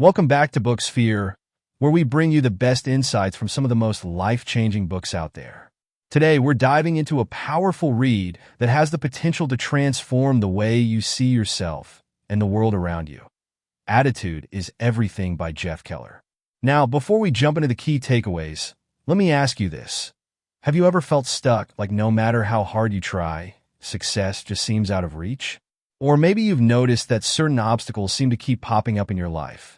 Welcome back to Book Sphere, where we bring you the best insights from some of the most life-changing books out there. Today, we're diving into a powerful read that has the potential to transform the way you see yourself and the world around you. Attitude is Everything by Jeff Keller. Now, before we jump into the key takeaways, let me ask you this. Have you ever felt stuck, like no matter how hard you try, success just seems out of reach? Or maybe you've noticed that certain obstacles seem to keep popping up in your life,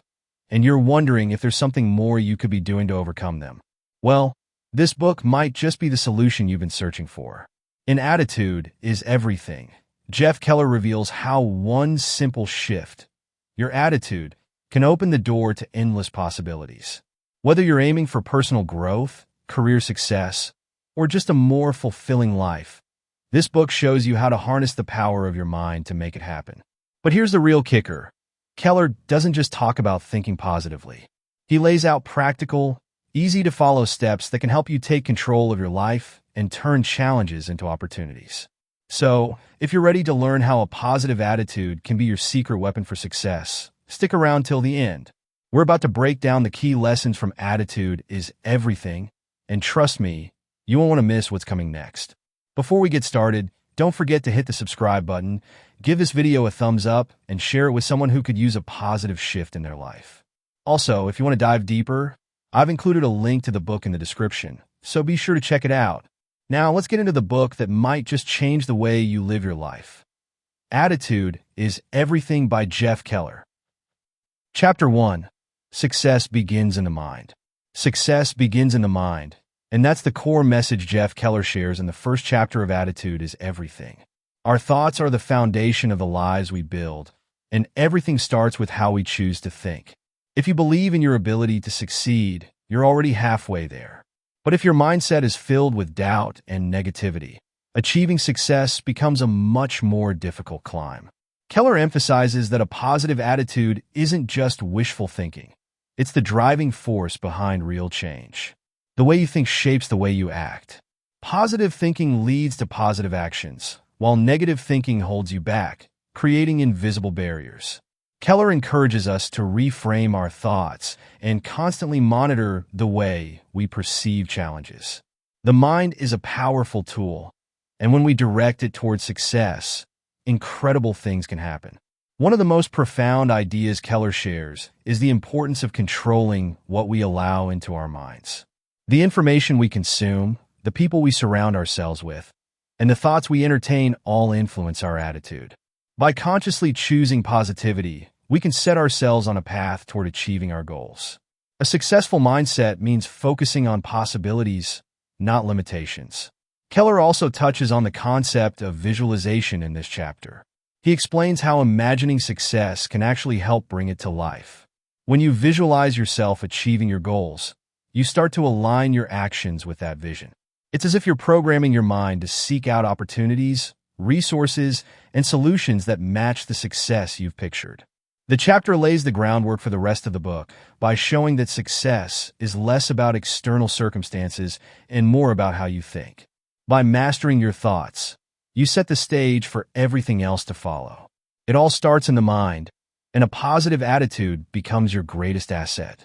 and you're wondering if there's something more you could be doing to overcome them. Well, this book might just be the solution you've been searching for. In Attitude is Everything, Jeff Keller reveals how one simple shift, your attitude, can open the door to endless possibilities. Whether you're aiming for personal growth, career success, or just a more fulfilling life, this book shows you how to harness the power of your mind to make it happen. But here's the real kicker. Keller doesn't just talk about thinking positively. He lays out practical, easy-to-follow steps that can help you take control of your life and turn challenges into opportunities. So, if you're ready to learn how a positive attitude can be your secret weapon for success, stick around till the end. We're about to break down the key lessons from Attitude is Everything, and trust me, you won't want to miss what's coming next. Before we get started, don't forget to hit the subscribe button, give this video a thumbs up, and share it with someone who could use a positive shift in their life. Also, if you want to dive deeper, I've included a link to the book in the description, so be sure to check it out. Now, let's get into the book that might just change the way you live your life. Attitude is Everything by Jeff Keller. Chapter 1. Success Begins in the Mind. Success begins in the mind, and that's the core message Jeff Keller shares in the first chapter of Attitude is Everything. Our thoughts are the foundation of the lives we build, and everything starts with how we choose to think. If you believe in your ability to succeed, you're already halfway there. But if your mindset is filled with doubt and negativity, achieving success becomes a much more difficult climb. Keller emphasizes that a positive attitude isn't just wishful thinking. It's the driving force behind real change. The way you think shapes the way you act. Positive thinking leads to positive actions, while negative thinking holds you back, creating invisible barriers. Keller encourages us to reframe our thoughts and constantly monitor the way we perceive challenges. The mind is a powerful tool, and when we direct it towards success, incredible things can happen. One of the most profound ideas Keller shares is the importance of controlling what we allow into our minds. The information we consume, the people we surround ourselves with, and the thoughts we entertain all influence our attitude. By consciously choosing positivity, we can set ourselves on a path toward achieving our goals. A successful mindset means focusing on possibilities, not limitations. Keller also touches on the concept of visualization in this chapter. He explains how imagining success can actually help bring it to life. When you visualize yourself achieving your goals, you start to align your actions with that vision. It's as if you're programming your mind to seek out opportunities, resources, and solutions that match the success you've pictured. The chapter lays the groundwork for the rest of the book by showing that success is less about external circumstances and more about how you think. By mastering your thoughts, you set the stage for everything else to follow. It all starts in the mind, and a positive attitude becomes your greatest asset.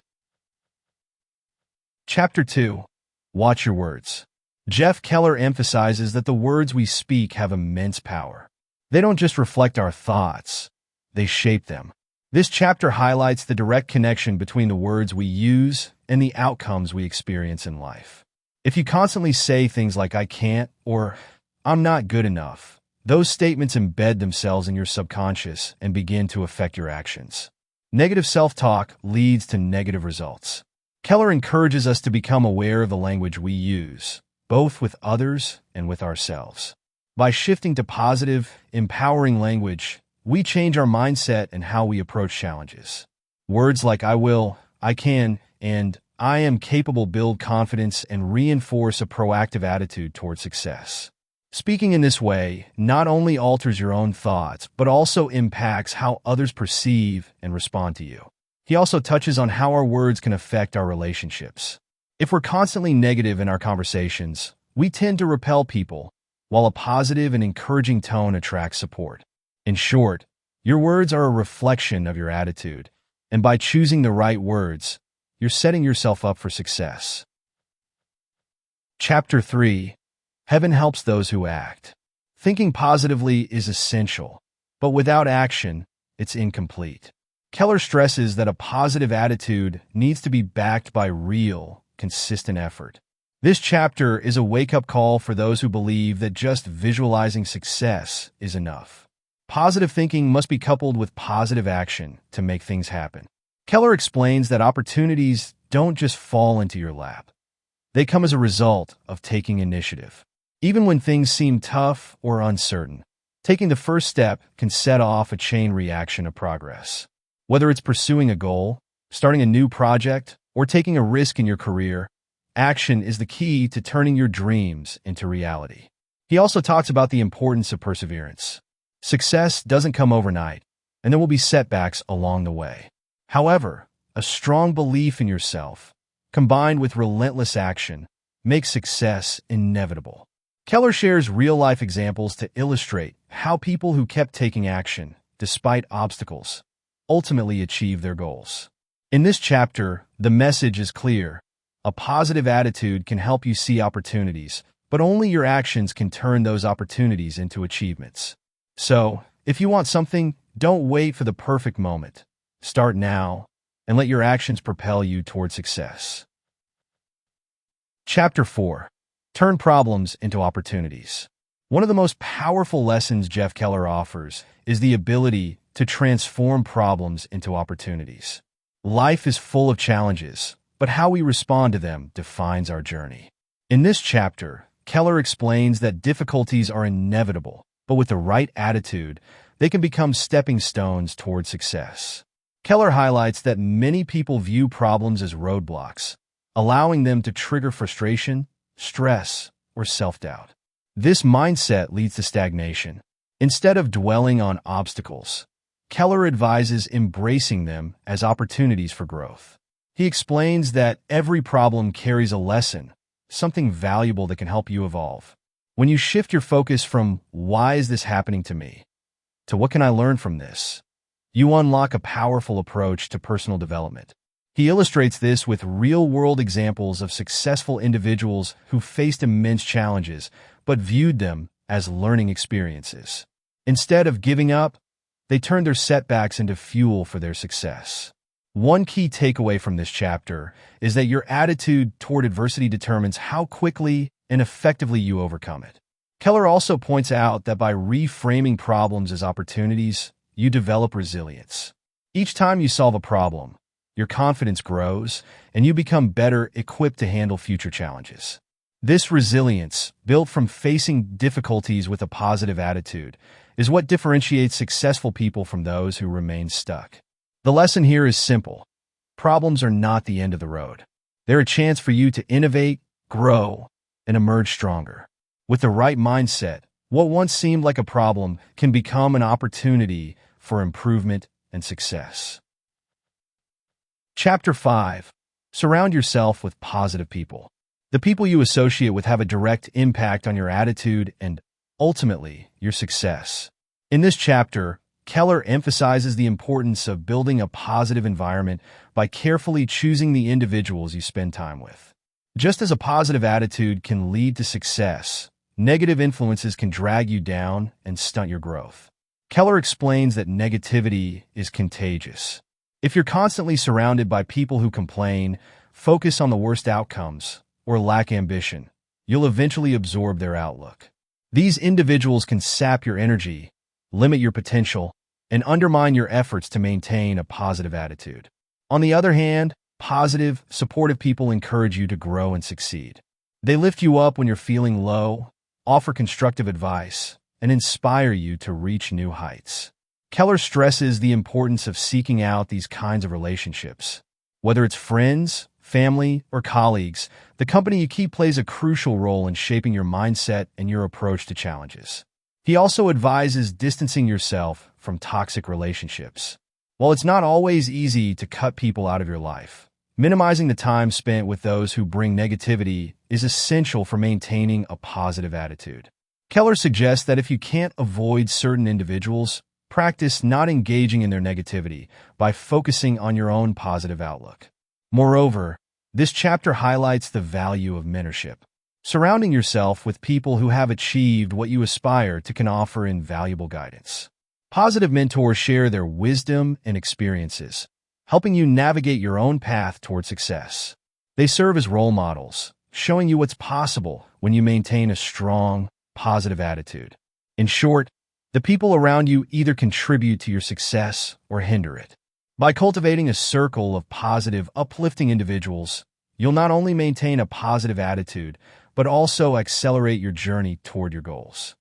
Chapter 2. Watch Your Words. Jeff Keller emphasizes that the words we speak have immense power. They don't just reflect our thoughts, they shape them. This chapter highlights the direct connection between the words we use and the outcomes we experience in life. If you constantly say things like "I can't" or "I'm not good enough," those statements embed themselves in your subconscious and begin to affect your actions. Negative self-talk leads to negative results. Keller encourages us to become aware of the language we use, both with others and with ourselves. By shifting to positive, empowering language, we change our mindset and how we approach challenges. Words like "I will," "I can," and "I am capable" build confidence and reinforce a proactive attitude toward success. Speaking in this way not only alters your own thoughts, but also impacts how others perceive and respond to you. He also touches on how our words can affect our relationships. If we're constantly negative in our conversations, we tend to repel people, while a positive and encouraging tone attracts support. In short, your words are a reflection of your attitude, And by choosing the right words, you're setting yourself up for success. Chapter 3. Heaven helps those who act. Thinking positively is essential, but without action, it's incomplete. Keller stresses that a positive attitude needs to be backed by real, consistent effort. This chapter is a wake-up call for those who believe that just visualizing success is enough. Positive thinking must be coupled with positive action to make things happen. Keller explains that opportunities don't just fall into your lap. They come as a result of taking initiative. Even when things seem tough or uncertain, taking the first step can set off a chain reaction of progress. Whether it's pursuing a goal, starting a new project, or taking a risk in your career, action is the key to turning your dreams into reality. He also talks about the importance of perseverance. Success doesn't come overnight, and there will be setbacks along the way. However, a strong belief in yourself, combined with relentless action, makes success inevitable. Keller shares real-life examples to illustrate how people who kept taking action, despite obstacles, ultimately achieve their goals. In this chapter, the message is clear. A positive attitude can help you see opportunities, but only your actions can turn those opportunities into achievements. So, if you want something, don't wait for the perfect moment. Start now, and let your actions propel you toward success. Chapter 4. Turn problems into opportunities. One of the most powerful lessons Jeff Keller offers is the ability to transform problems into opportunities. Life is full of challenges, but how we respond to them defines our journey. In this chapter, Keller explains that difficulties are inevitable, but with the right attitude, they can become stepping stones toward success. Keller highlights that many people view problems as roadblocks, allowing them to trigger frustration, stress, or self-doubt. This mindset leads to stagnation. Instead of dwelling on obstacles, Keller advises embracing them as opportunities for growth. He explains that every problem carries a lesson, something valuable that can help you evolve. When you shift your focus from "why is this happening to me?" to "what can I learn from this?", you unlock a powerful approach to personal development. He illustrates this with real-world examples of successful individuals who faced immense challenges but viewed them as learning experiences. Instead of giving up, they turned their setbacks into fuel for their success. One key takeaway from this chapter is that your attitude toward adversity determines how quickly and effectively you overcome it. Keller also points out that by reframing problems as opportunities, you develop resilience. Each time you solve a problem, your confidence grows, and you become better equipped to handle future challenges. This resilience, built from facing difficulties with a positive attitude, is what differentiates successful people from those who remain stuck. The lesson here is simple. Problems are not the end of the road. They're a chance for you to innovate, grow, and emerge stronger. With the right mindset, what once seemed like a problem can become an opportunity for improvement and success. Chapter 5. Surround yourself with positive people. The people you associate with have a direct impact on your attitude and, ultimately, your success. In this chapter, Keller emphasizes the importance of building a positive environment by carefully choosing the individuals you spend time with. Just as a positive attitude can lead to success, negative influences can drag you down and stunt your growth. Keller explains that negativity is contagious. If you're constantly surrounded by people who complain, focus on the worst outcomes, or lack ambition, you'll eventually absorb their outlook. These individuals can sap your energy, limit your potential, and undermine your efforts to maintain a positive attitude. On the other hand, positive, supportive people encourage you to grow and succeed. They lift you up when you're feeling low, offer constructive advice, and inspire you to reach new heights. Keller stresses the importance of seeking out these kinds of relationships. Whether it's friends, family, or colleagues, the company you keep plays a crucial role in shaping your mindset and your approach to challenges. He also advises distancing yourself from toxic relationships. While it's not always easy to cut people out of your life, minimizing the time spent with those who bring negativity is essential for maintaining a positive attitude. Keller suggests that if you can't avoid certain individuals, Practice not engaging in their negativity by focusing on your own positive outlook. Moreover, this chapter highlights the value of mentorship. Surrounding yourself with people who have achieved what you aspire to can offer invaluable guidance. Positive mentors share their wisdom and experiences, helping you navigate your own path toward success. They serve as role models, showing you what's possible when you maintain a strong, positive attitude. In short, the people around you either contribute to your success or hinder it. By cultivating a circle of positive, uplifting individuals, you'll not only maintain a positive attitude, but also accelerate your journey toward your goals.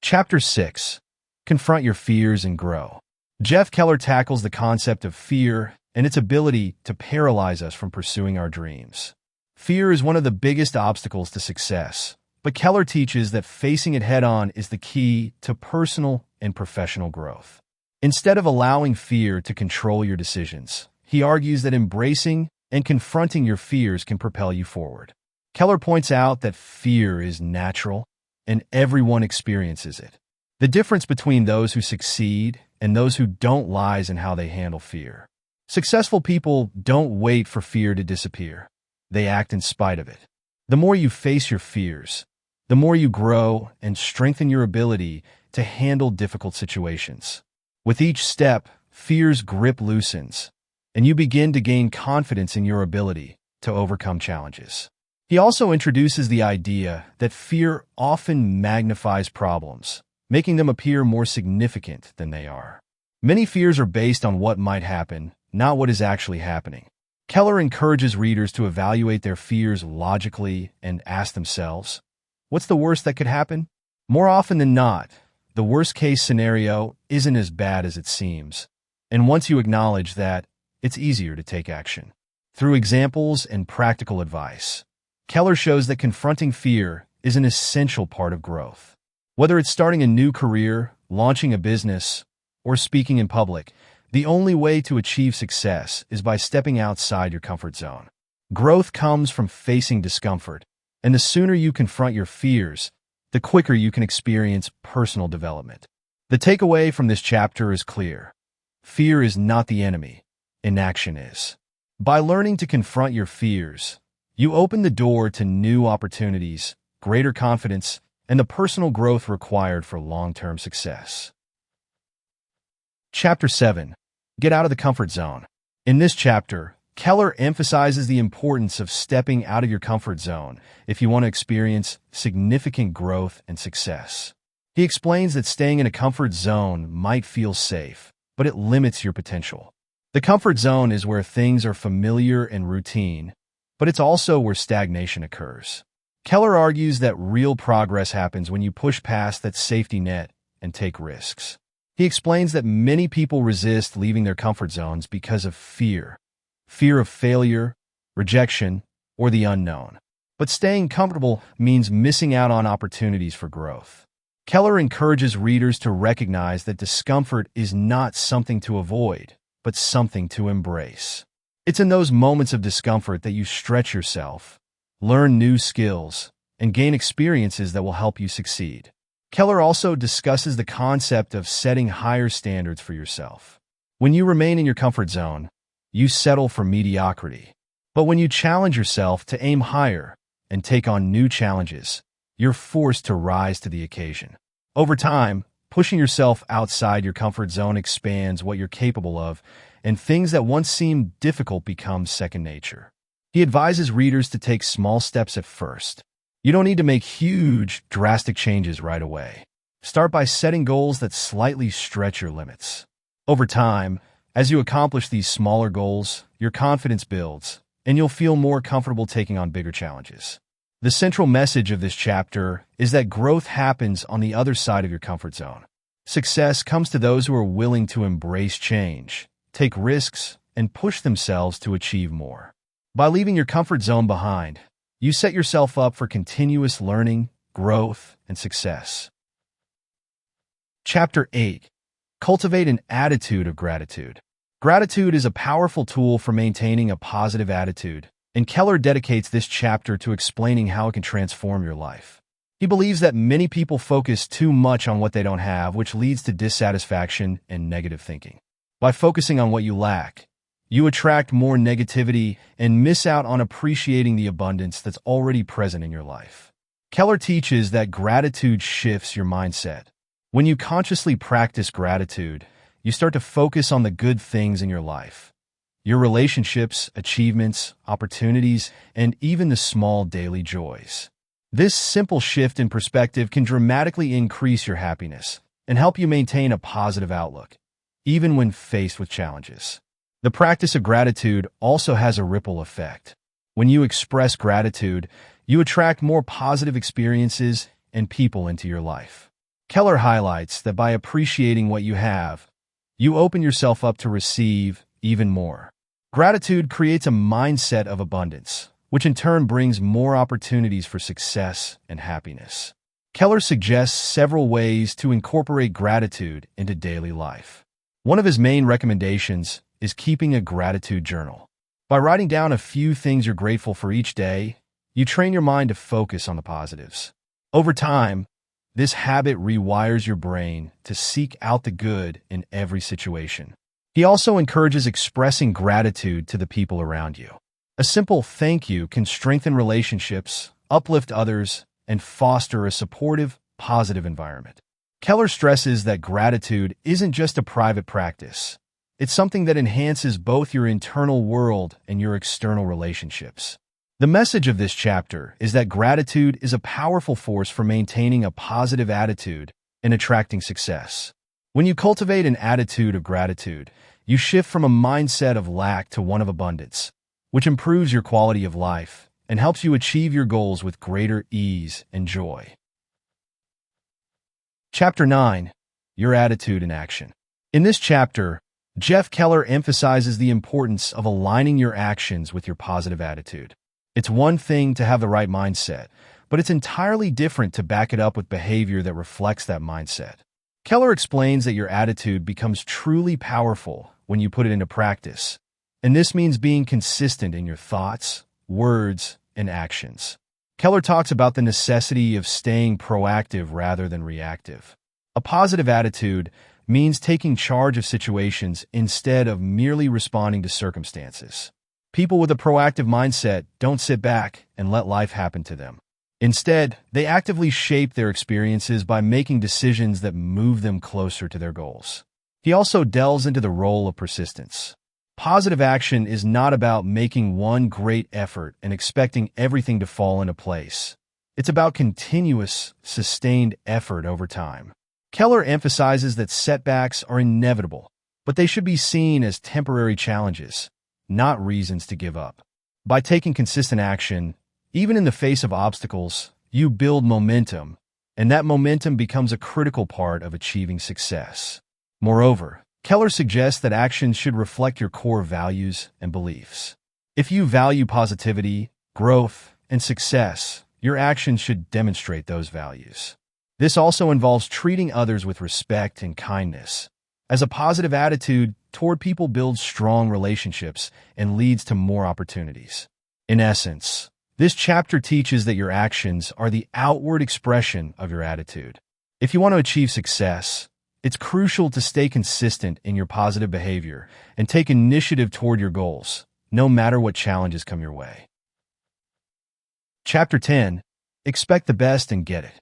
Chapter 6. Confront your fears and grow. Jeff Keller tackles the concept of fear and its ability to paralyze us from pursuing our dreams. Fear is one of the biggest obstacles to success, but Keller teaches that facing it head-on is the key to personal and professional growth. Instead of allowing fear to control your decisions, he argues that embracing and confronting your fears can propel you forward. Keller points out that fear is natural, and everyone experiences it. The difference between those who succeed and those who don't lies in how they handle fear. Successful people don't wait for fear to disappear. They act in spite of it. The more you face your fears, the more you grow and strengthen your ability to handle difficult situations. With each step, fear's grip loosens, and you begin to gain confidence in your ability to overcome challenges. He also introduces the idea that fear often magnifies problems, making them appear more significant than they are. Many fears are based on what might happen, not what is actually happening. Keller encourages readers to evaluate their fears logically and ask themselves, what's the worst that could happen? More often than not, the worst-case scenario isn't as bad as it seems, and once you acknowledge that, it's easier to take action. Through examples and practical advice, Keller shows that confronting fear is an essential part of growth. Whether it's starting a new career, launching a business, or speaking in public, the only way to achieve success is by stepping outside your comfort zone. Growth comes from facing discomfort, and the sooner you confront your fears, the quicker you can experience personal development. The takeaway from this chapter is clear. Fear is not the enemy, inaction is. By learning to confront your fears, you open the door to new opportunities, greater confidence, and the personal growth required for long-term success. Chapter 7. Get out of the comfort zone. In this chapter, Keller emphasizes the importance of stepping out of your comfort zone if you want to experience significant growth and success. He explains that staying in a comfort zone might feel safe, but it limits your potential. The comfort zone is where things are familiar and routine, but it's also where stagnation occurs. Keller argues that real progress happens when you push past that safety net and take risks. He explains that many people resist leaving their comfort zones because of fear of failure, rejection, or the unknown. But staying comfortable means missing out on opportunities for growth. Keller encourages readers to recognize that discomfort is not something to avoid, but something to embrace. It's in those moments of discomfort that you stretch yourself, learn new skills, and gain experiences that will help you succeed. Keller also discusses the concept of setting higher standards for yourself. When you remain in your comfort zone, you settle for mediocrity. But when you challenge yourself to aim higher and take on new challenges, you're forced to rise to the occasion. Over time, pushing yourself outside your comfort zone expands what you're capable of, and things that once seemed difficult become second nature. He advises readers to take small steps at first. You don't need to make huge, drastic changes right away. Start by setting goals that slightly stretch your limits. Over time, as you accomplish these smaller goals, your confidence builds, and you'll feel more comfortable taking on bigger challenges. The central message of this chapter is that growth happens on the other side of your comfort zone. Success comes to those who are willing to embrace change, take risks, and push themselves to achieve more. By leaving your comfort zone behind, you set yourself up for continuous learning, growth, and success. Chapter 8. Cultivate an attitude of gratitude. Gratitude is a powerful tool for maintaining a positive attitude, and Keller dedicates this chapter to explaining how it can transform your life. He believes that many people focus too much on what they don't have, which leads to dissatisfaction and negative thinking. By focusing on what you lack, you attract more negativity and miss out on appreciating the abundance that's already present in your life. Keller teaches that gratitude shifts your mindset. When you consciously practice gratitude, you start to focus on the good things in your life. Your relationships, achievements, opportunities, and even the small daily joys. This simple shift in perspective can dramatically increase your happiness and help you maintain a positive outlook, even when faced with challenges. The practice of gratitude also has a ripple effect. When you express gratitude, you attract more positive experiences and people into your life. Keller highlights that by appreciating what you have, you open yourself up to receive even more. Gratitude creates a mindset of abundance, which in turn brings more opportunities for success and happiness. Keller suggests several ways to incorporate gratitude into daily life. One of his main recommendations is keeping a gratitude journal. By writing down a few things you're grateful for each day, you train your mind to focus on the positives. Over time, this habit rewires your brain to seek out the good in every situation. He also encourages expressing gratitude to the people around you. A simple thank you can strengthen relationships, uplift others, and foster a supportive, positive environment. Keller stresses that gratitude isn't just a private practice. It's something that enhances both your internal world and your external relationships. The message of this chapter is that gratitude is a powerful force for maintaining a positive attitude and attracting success. When you cultivate an attitude of gratitude, you shift from a mindset of lack to one of abundance, which improves your quality of life and helps you achieve your goals with greater ease and joy. Chapter 9. Your Attitude in Action. In this chapter, Jeff Keller emphasizes the importance of aligning your actions with your positive attitude. It's one thing to have the right mindset, but it's entirely different to back it up with behavior that reflects that mindset. Keller explains that your attitude becomes truly powerful when you put it into practice, and this means being consistent in your thoughts, words, and actions. Keller talks about the necessity of staying proactive rather than reactive. A positive attitude means taking charge of situations instead of merely responding to circumstances. People with a proactive mindset don't sit back and let life happen to them. Instead, they actively shape their experiences by making decisions that move them closer to their goals. He also delves into the role of persistence. Positive action is not about making one great effort and expecting everything to fall into place. It's about continuous, sustained effort over time. Keller emphasizes that setbacks are inevitable, but they should be seen as temporary challenges, not reasons to give up. By taking consistent action, even in the face of obstacles, you build momentum, and that momentum becomes a critical part of achieving success. Moreover, Keller suggests that actions should reflect your core values and beliefs. If you value positivity, growth, and success, your actions should demonstrate those values. This also involves treating others with respect and kindness, as a positive attitude toward people builds strong relationships and leads to more opportunities. In essence, this chapter teaches that your actions are the outward expression of your attitude. If you want to achieve success, it's crucial to stay consistent in your positive behavior and take initiative toward your goals, no matter what challenges come your way. Chapter 10. Expect the best and get it.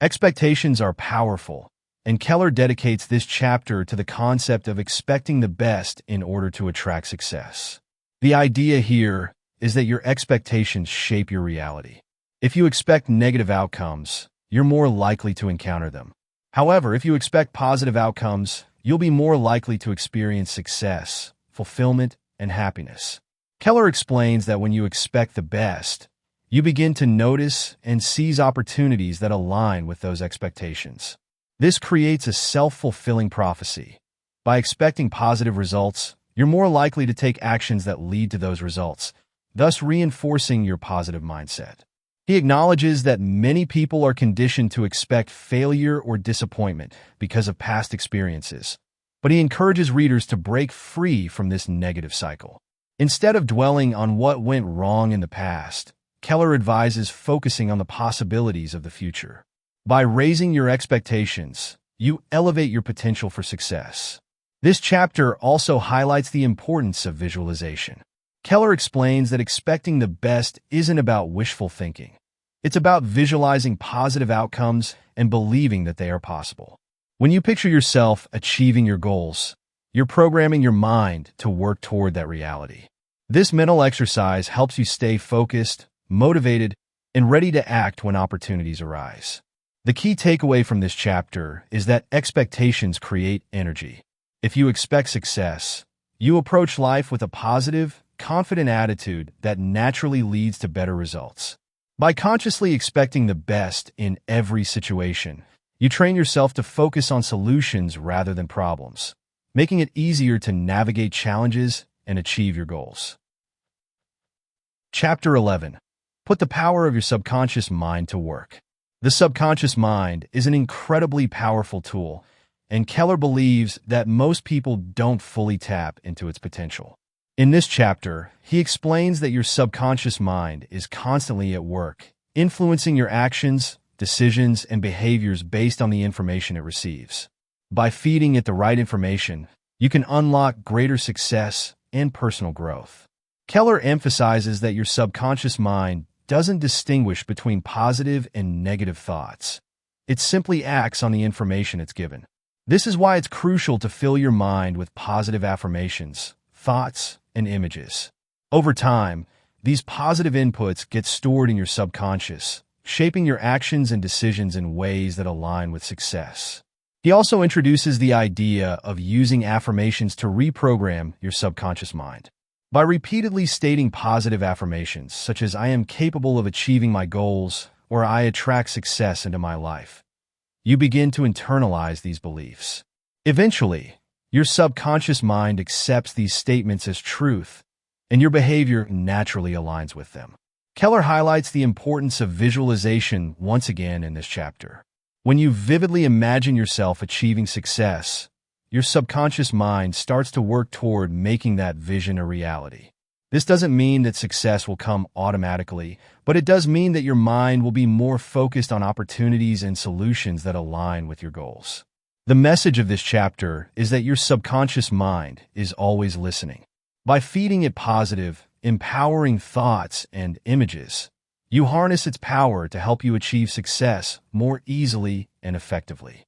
Expectations are powerful, and Keller dedicates this chapter to the concept of expecting the best in order to attract success. The idea here is that your expectations shape your reality. If you expect negative outcomes, you're more likely to encounter them. However, if you expect positive outcomes, you'll be more likely to experience success, fulfillment, and happiness. Keller explains that when you expect the best, you begin to notice and seize opportunities that align with those expectations. This creates a self-fulfilling prophecy. By expecting positive results, you're more likely to take actions that lead to those results, thus reinforcing your positive mindset. He acknowledges that many people are conditioned to expect failure or disappointment because of past experiences, but he encourages readers to break free from this negative cycle. Instead of dwelling on what went wrong in the past, Keller advises focusing on the possibilities of the future. By raising your expectations, you elevate your potential for success. This chapter also highlights the importance of visualization. Keller explains that expecting the best isn't about wishful thinking. It's about visualizing positive outcomes and believing that they are possible. When you picture yourself achieving your goals, you're programming your mind to work toward that reality. This mental exercise helps you stay focused, motivated, and ready to act when opportunities arise. The key takeaway from this chapter is that expectations create energy. If you expect success, you approach life with a positive, confident attitude that naturally leads to better results. By consciously expecting the best in every situation, you train yourself to focus on solutions rather than problems, making it easier to navigate challenges and achieve your goals. Chapter 11. Put the power of your subconscious mind to work. The subconscious mind is an incredibly powerful tool, and Keller believes that most people don't fully tap into its potential. In this chapter, he explains that your subconscious mind is constantly at work, influencing your actions, decisions, and behaviors based on the information it receives. By feeding it the right information, you can unlock greater success and personal growth. Keller emphasizes that your subconscious mind doesn't distinguish between positive and negative thoughts. It simply acts on the information it's given. This is why it's crucial to fill your mind with positive affirmations, thoughts, and images. Over time, these positive inputs get stored in your subconscious, shaping your actions and decisions in ways that align with success. He also introduces the idea of using affirmations to reprogram your subconscious mind. By repeatedly stating positive affirmations, such as "I am capable of achieving my goals" or "I attract success into my life," you begin to internalize these beliefs. Eventually, your subconscious mind accepts these statements as truth, and your behavior naturally aligns with them. Keller highlights the importance of visualization once again in this chapter. When you vividly imagine yourself achieving success, your subconscious mind starts to work toward making that vision a reality. This doesn't mean that success will come automatically, but it does mean that your mind will be more focused on opportunities and solutions that align with your goals. The message of this chapter is that your subconscious mind is always listening. By feeding it positive, empowering thoughts and images, you harness its power to help you achieve success more easily and effectively.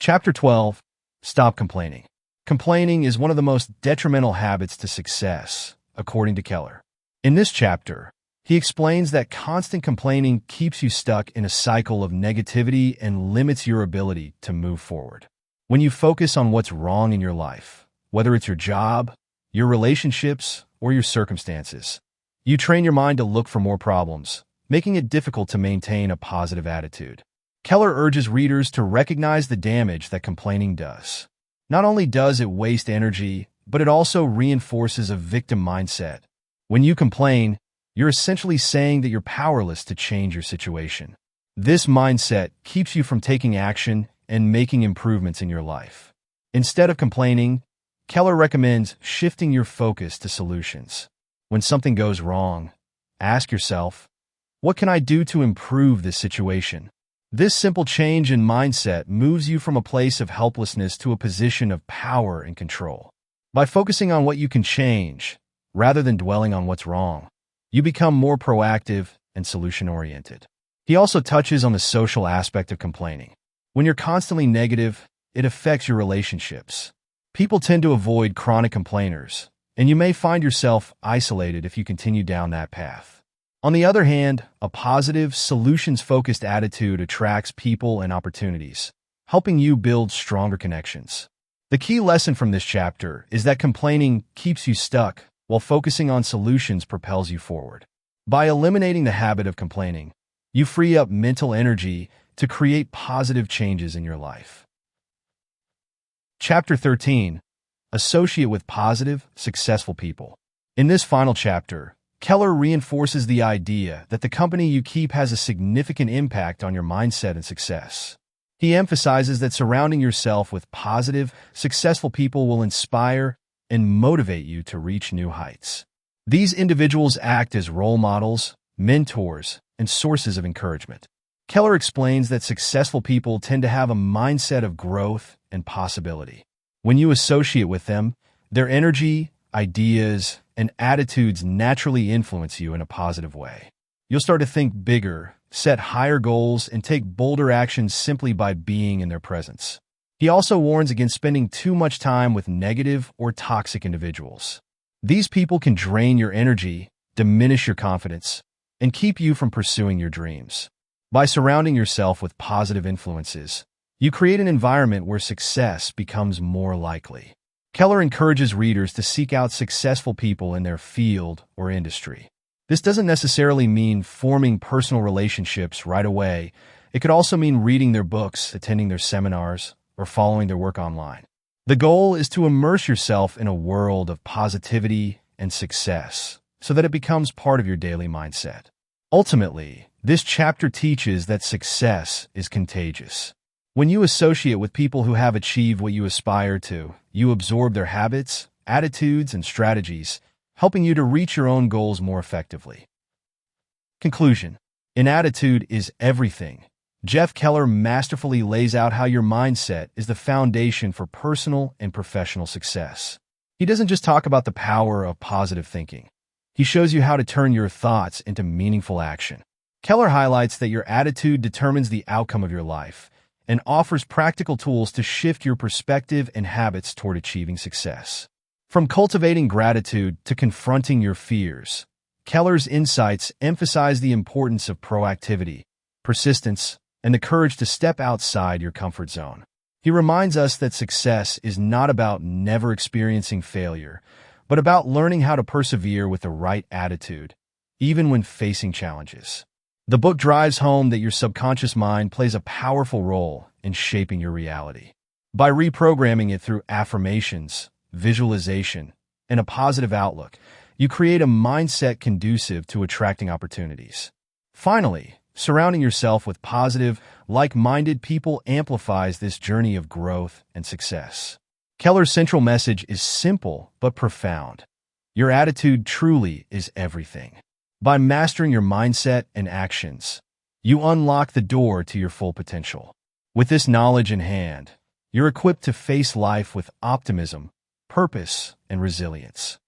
Chapter 12. Stop complaining. Complaining is one of the most detrimental habits to success, according to Keller. In this chapter, he explains that constant complaining keeps you stuck in a cycle of negativity and limits your ability to move forward. When you focus on what's wrong in your life, whether it's your job, your relationships, or your circumstances, you train your mind to look for more problems, making it difficult to maintain a positive attitude. Keller urges readers to recognize the damage that complaining does. Not only does it waste energy, but it also reinforces a victim mindset. When you complain, you're essentially saying that you're powerless to change your situation. This mindset keeps you from taking action and making improvements in your life. Instead of complaining, Keller recommends shifting your focus to solutions. When something goes wrong, ask yourself, what can I do to improve this situation? This simple change in mindset moves you from a place of helplessness to a position of power and control. By focusing on what you can change, rather than dwelling on what's wrong, you become more proactive and solution-oriented. He also touches on the social aspect of complaining. When you're constantly negative, it affects your relationships. People tend to avoid chronic complainers, and you may find yourself isolated if you continue down that path. On the other hand, a positive, solutions-focused attitude attracts people and opportunities, helping you build stronger connections. The key lesson from this chapter is that complaining keeps you stuck, while focusing on solutions propels you forward. By eliminating the habit of complaining, you free up mental energy to create positive changes in your life. Chapter 13. Associate with positive, successful people. In this final chapter, Keller reinforces the idea that the company you keep has a significant impact on your mindset and success. He emphasizes that surrounding yourself with positive, successful people will inspire and motivate you to reach new heights. These individuals act as role models, mentors, and sources of encouragement. Keller explains that successful people tend to have a mindset of growth and possibility. When you associate with them, their energy, ideas, and attitudes naturally influence you in a positive way. You'll start to think bigger, set higher goals, and take bolder actions simply by being in their presence. He also warns against spending too much time with negative or toxic individuals. These people can drain your energy, diminish your confidence, and keep you from pursuing your dreams. By surrounding yourself with positive influences, you create an environment where success becomes more likely. Keller encourages readers to seek out successful people in their field or industry. This doesn't necessarily mean forming personal relationships right away. It could also mean reading their books, attending their seminars, or following their work online. The goal is to immerse yourself in a world of positivity and success so that it becomes part of your daily mindset. Ultimately, this chapter teaches that success is contagious. When you associate with people who have achieved what you aspire to, you absorb their habits, attitudes, and strategies, helping you to reach your own goals more effectively. Conclusion: in attitude is everything. Jeff Keller masterfully lays out how your mindset is the foundation for personal and professional success. He doesn't just talk about the power of positive thinking. He shows you how to turn your thoughts into meaningful action. Keller highlights that your attitude determines the outcome of your life and offers practical tools to shift your perspective and habits toward achieving success. From cultivating gratitude to confronting your fears, Keller's insights emphasize the importance of proactivity, persistence, and the courage to step outside your comfort zone. He reminds us that success is not about never experiencing failure, but about learning how to persevere with the right attitude, even when facing challenges. The book drives home that your subconscious mind plays a powerful role in shaping your reality. By reprogramming it through affirmations, visualization, and a positive outlook, you create a mindset conducive to attracting opportunities. Finally, surrounding yourself with positive, like-minded people amplifies this journey of growth and success. Keller's central message is simple but profound. Your attitude truly is everything. By mastering your mindset and actions, you unlock the door to your full potential. With this knowledge in hand, you're equipped to face life with optimism, purpose, and resilience.